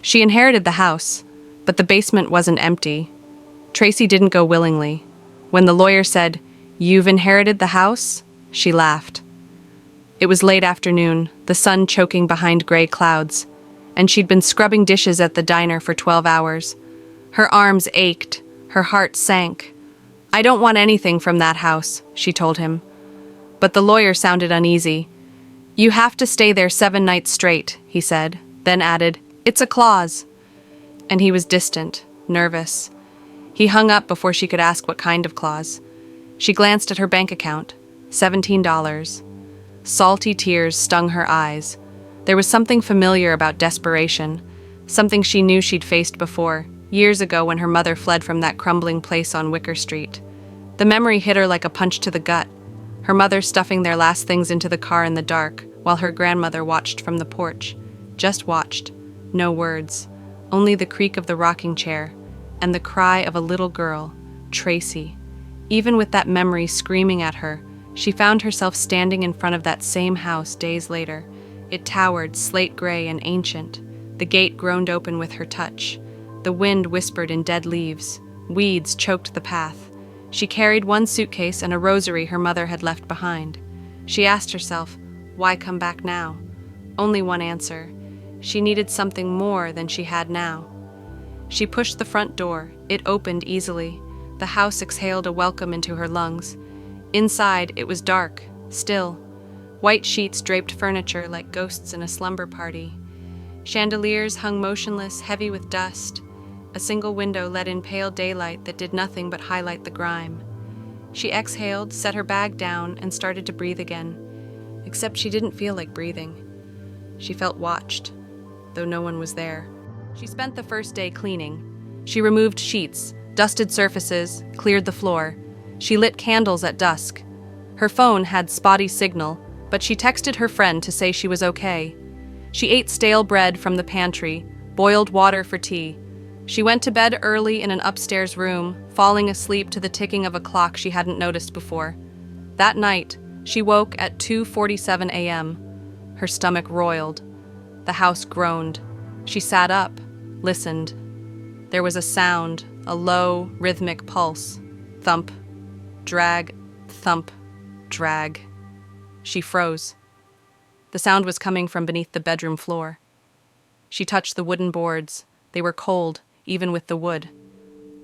She inherited the house, but the basement wasn't empty. Tracy didn't go willingly. When the lawyer said, "You've inherited the house," she laughed. It was late afternoon, the sun choking behind gray clouds, and she'd been scrubbing dishes at the diner for 12 hours. Her arms ached, her heart sank. "I don't want anything from that house," she told him. But the lawyer sounded uneasy. "You have to stay there 7 nights straight," he said, then added, "It's a clause." And he was distant, nervous. He hung up before she could ask what kind of clause. She glanced at her bank account. $17. Salty tears stung her eyes. There was something familiar about desperation, something she knew she'd faced before, years ago when her mother fled from that crumbling place on Wicker Street. The memory hit her like a punch to the gut, her mother stuffing their last things into the car in the dark, while her grandmother watched from the porch. Just watched. No words. Only the creak of the rocking chair, and the cry of a little girl, Tracy. Even with that memory screaming at her, she found herself standing in front of that same house days later. It towered, slate gray and ancient. The gate groaned open with her touch. The wind whispered in dead leaves. Weeds choked the path. She carried one suitcase and a rosary her mother had left behind. She asked herself, why come back now? Only one answer. She needed something more than she had now. She pushed the front door. It opened easily. The house exhaled a welcome into her lungs. Inside, it was dark, still. White sheets draped furniture like ghosts in a slumber party. Chandeliers hung motionless, heavy with dust. A single window let in pale daylight that did nothing but highlight the grime. She exhaled, set her bag down, and started to breathe again. Except she didn't feel like breathing. She felt watched, though no one was there. She spent the first day cleaning. She removed sheets, dusted surfaces, cleared the floor. She lit candles at dusk. Her phone had spotty signal, but she texted her friend to say she was okay. She ate stale bread from the pantry, boiled water for tea. She went to bed early in an upstairs room, falling asleep to the ticking of a clock she hadn't noticed before. That night, she woke at 2:47 a.m. Her stomach roiled. The house groaned. She sat up, listened. There was a sound, a low, rhythmic pulse. Thump, drag, thump, drag. She froze. The sound was coming from beneath the bedroom floor. She touched the wooden boards. They were cold, even with the wood.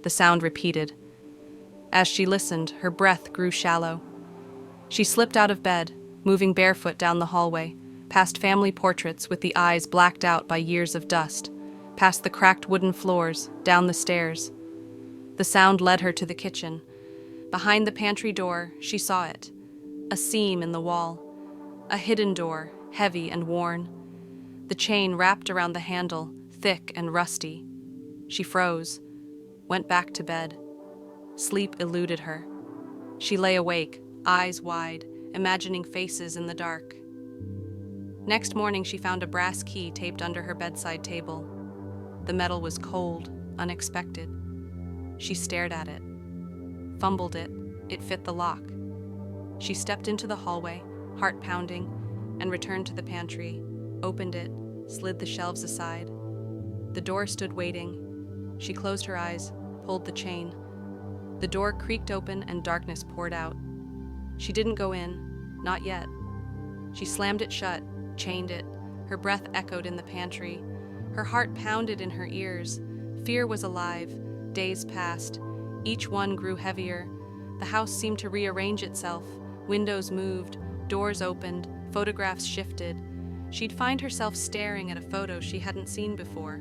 The sound repeated. As she listened, her breath grew shallow. She slipped out of bed, moving barefoot down the hallway, past family portraits with the eyes blacked out by years of dust, past the cracked wooden floors, down the stairs. The sound led her to the kitchen. Behind the pantry door, she saw it. A seam in the wall. A hidden door, heavy and worn. The chain wrapped around the handle, thick and rusty. She froze, went back to bed. Sleep eluded her. She lay awake, eyes wide, imagining faces in the dark. Next morning, she found a brass key taped under her bedside table. The metal was cold, unexpected. She stared at it, fumbled it. It fit the lock. She stepped into the hallway, heart pounding, and returned to the pantry, opened it, slid the shelves aside. The door stood waiting. She closed her eyes, pulled the chain. The door creaked open and darkness poured out. She didn't go in, not yet. She slammed it shut, chained it. Her breath echoed in the pantry. Her heart pounded in her ears. Fear was alive. Days passed. Each one grew heavier. The house seemed to rearrange itself. Windows moved, doors opened, photographs shifted. She'd find herself staring at a photo she hadn't seen before.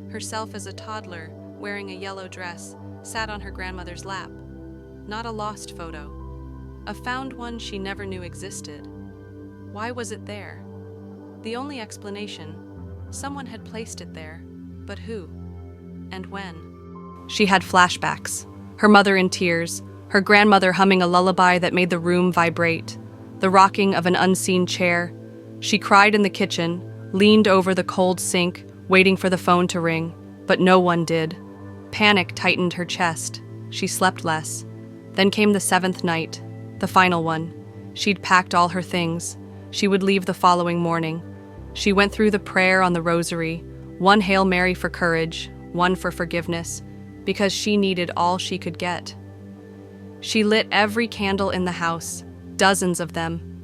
Herself as a toddler, wearing a yellow dress, sat on her grandmother's lap. Not a lost photo. A found one she never knew existed. Why was it there? The only explanation, someone had placed it there, but who? And when? She had flashbacks. Her mother in tears, her grandmother humming a lullaby that made the room vibrate, the rocking of an unseen chair. She cried in the kitchen, leaned over the cold sink, waiting for the phone to ring, but no one did. Panic tightened her chest. She slept less. Then came the 7th night, the final one. She'd packed all her things. She would leave the following morning. She went through the prayer on the rosary, One Hail Mary for courage, one for forgiveness, because she needed all she could get. She lit every candle in the house, dozens of them.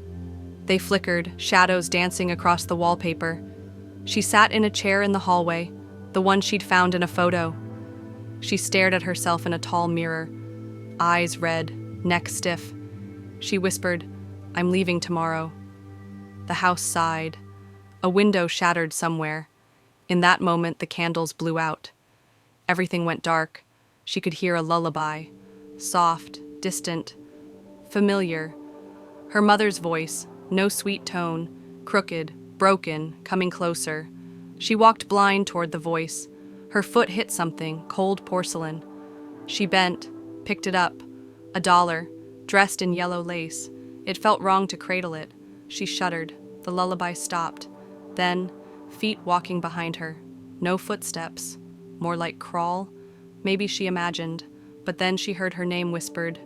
They flickered, shadows dancing across the wallpaper. She sat in a chair in the hallway, the one she'd found in a photo. She stared at herself in a tall mirror, eyes red, neck stiff. She whispered, "I'm leaving tomorrow." The house sighed. A window shattered somewhere. In that moment, the candles blew out. Everything went dark. She could hear a lullaby, soft, distant, familiar. Her mother's voice, no sweet tone, crooked, broken, coming closer. She walked blind toward the voice. Her foot hit something, cold porcelain. She bent, picked it up. $1, dressed in yellow lace. It felt wrong to cradle it. She shuddered. The lullaby stopped. Then, feet walking behind her. No footsteps. More like crawl. Maybe she imagined. But then she heard her name whispered.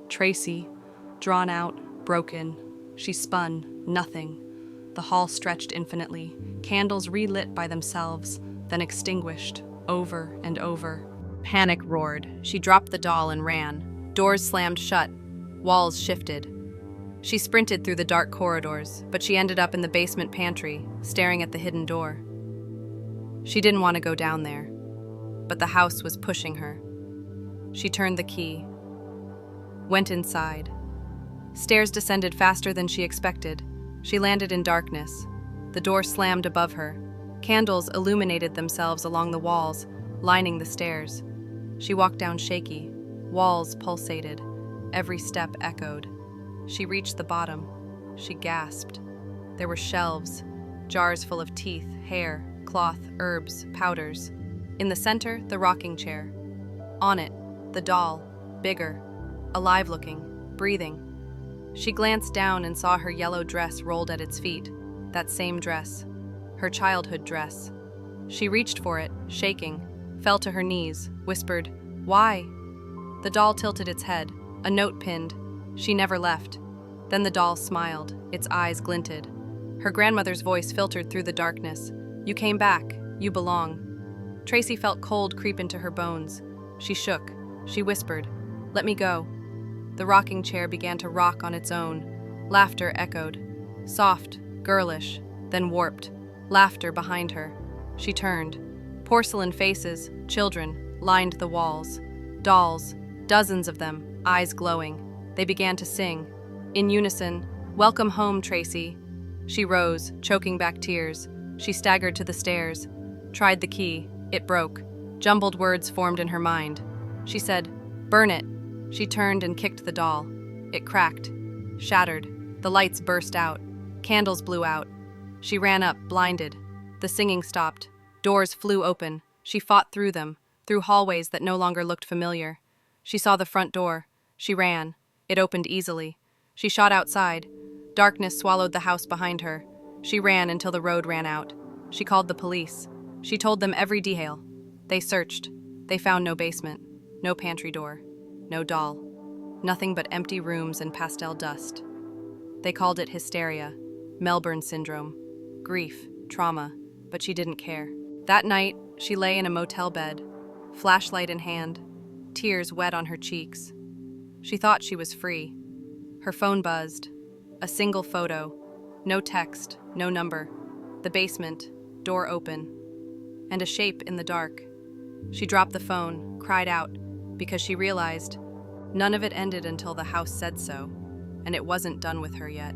Tracy. Drawn out, broken. She spun. Nothing. The hall stretched infinitely. Candles relit by themselves, then extinguished, over and over. Panic roared. She dropped the doll and ran. Doors slammed shut. Walls shifted. She sprinted through the dark corridors, but she ended up in the basement pantry, staring at the hidden door. She didn't want to go down there, but the house was pushing her. She turned the key, went inside. Stairs descended faster than she expected. She landed in darkness. The door slammed above her. Candles illuminated themselves along the walls, lining the stairs. She walked down shaky. Walls pulsated. Every step echoed. She reached the bottom. She gasped. There were shelves, jars full of teeth, hair, cloth, herbs, powders. In the center, the rocking chair. On it, the doll, bigger, alive-looking, breathing. She glanced down and saw her yellow dress rolled at its feet. That same dress. Her childhood dress. She reached for it, shaking, fell to her knees, whispered, "Why?" The doll tilted its head, a note pinned. She never left. Then the doll smiled, its eyes glinted. Her grandmother's voice filtered through the darkness. "You came back. You belong." Tracy felt cold creep into her bones. She shook. She whispered, "Let me go." The rocking chair began to rock on its own. Laughter echoed. Soft, girlish, then warped. Laughter behind her. She turned. Porcelain faces, children, lined the walls. Dolls, dozens of them, eyes glowing. They began to sing. In unison, "Welcome home, Tracy." She rose, choking back tears. She staggered to the stairs. Tried the key. It broke. Jumbled words formed in her mind. She said, "Burn it." She turned and kicked the doll. It cracked, shattered. The lights burst out. Candles blew out. She ran up, blinded. The singing stopped. Doors flew open. She fought through them, through hallways that no longer looked familiar. She saw the front door. She ran. It opened easily. She shot outside. Darkness swallowed the house behind her. She ran until the road ran out. She called the police. She told them every detail. They searched. They found no basement, no pantry door, no doll. Nothing but empty rooms and pastel dust. They called it hysteria, Melbourne syndrome, grief, trauma, but she didn't care. That night, she lay in a motel bed, flashlight in hand, tears wet on her cheeks. She thought she was free. Her phone buzzed. A single photo. No text, no number. The basement, door open. And a shape in the dark. She dropped the phone, cried out, because she realized none of it ended until the house said so, and it wasn't done with her yet.